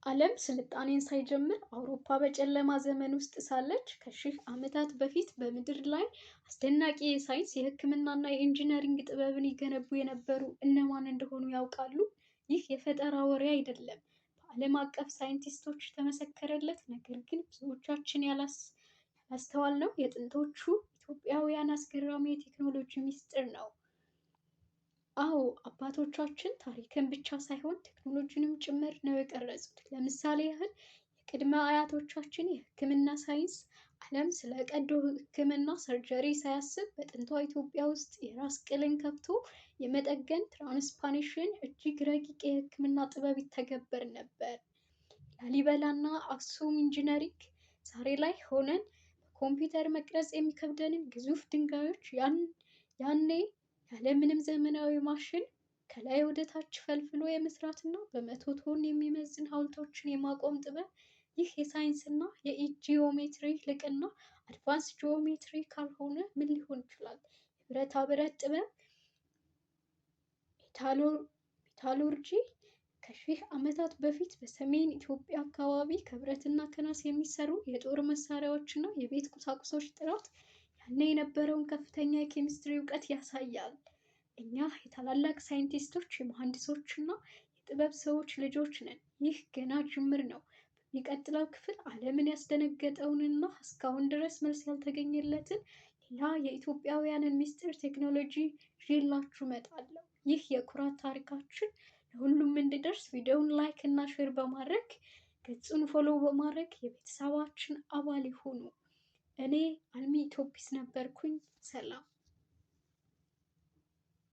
ዓለም ስልጣኔን ሳይጀምር አውሮፓ በጨለማ ዘመን ውስጥ ሳለች ከሺህ ዓመታት በፊት በምድር ላይ አስደናቂ የሳይንስ የሕክምናና የኢንጂነሪንግ ጥበብን ይገነቡ የነበሩ እነማን እንደሆኑ ያውቃሉ? ይህ የፈጠራ ወሬ አይደለም። በዓለም አቀፍ ሳይንቲስቶች የተመሰከረለት፣ ነገር ግን ብዙዎቻችን ያላስተዋልነው የጥንቶቹ ኢትዮጵያውያን አስገራሚ የቴክኖሎጂ ምስጢር ነው። አዎ፣ አባቶቻችን ታሪክን ብቻ ሳይሆን ቴክኖሎጂንም ጭምር ነው የቀረጹት። ለምሳሌ ያህል የቅድመ አያቶቻችን የሕክምና ሳይንስ ዓለም ስለ ቀዶ ሕክምና ሰርጀሪ ሳያስብ በጥንቷ ኢትዮጵያ ውስጥ የራስ ቅልን ከፍቶ የመጠገን ትራንስፓኔሽን እጅግ ረቂቅ የሕክምና ጥበብ ይተገበር ነበር። ላሊበላና አክሱም ኢንጂነሪንግ ዛሬ ላይ ሆነን በኮምፒውተር መቅረጽ የሚከብደንን ግዙፍ ድንጋዮች ያኔ ያለምንም ዘመናዊ ማሽን ከላይ ወደ ታች ፈልፍሎ የመስራትና በመቶ ቶን የሚመዝን ሐውልቶችን የማቆም ጥበብ፣ ይህ የሳይንስና የጂኦሜትሪ ልቅና አድቫንስ ጂኦሜትሪ ካልሆነ ምን ሊሆን ይችላል? የብረታ ብረት ጥበብ፣ ሜታሎርጂ ከሺህ ዓመታት በፊት በሰሜን ኢትዮጵያ አካባቢ ከብረትና ከናስ የሚሰሩ የጦር መሳሪያዎችና የቤት ቁሳቁሶች ጥራት ያኔ የነበረውን ከፍተኛ የኬሚስትሪ እውቀት ያሳያል። እኛ የታላላቅ ሳይንቲስቶች፣ የመሐንዲሶችና የጥበብ ሰዎች ልጆች ነን። ይህ ገና ጅምር ነው። በሚቀጥለው ክፍል ዓለምን ያስደነገጠውንና እስካሁን ድረስ መልስ ያልተገኘለትን ሌላ የኢትዮጵያውያንን ምስጢር ቴክኖሎጂ ይዤላችሁ እመጣለሁ። ይህ የኩራት ታሪካችን ለሁሉም እንዲደርስ ቪዲዮውን ላይክ እና ሼር በማድረግ ገጹን ፎሎ በማድረግ የቤተሰባችን አባል ይሁኑ። እኔ አልሚ ኢትዮጲስ ነበርኩኝ። ሰላም።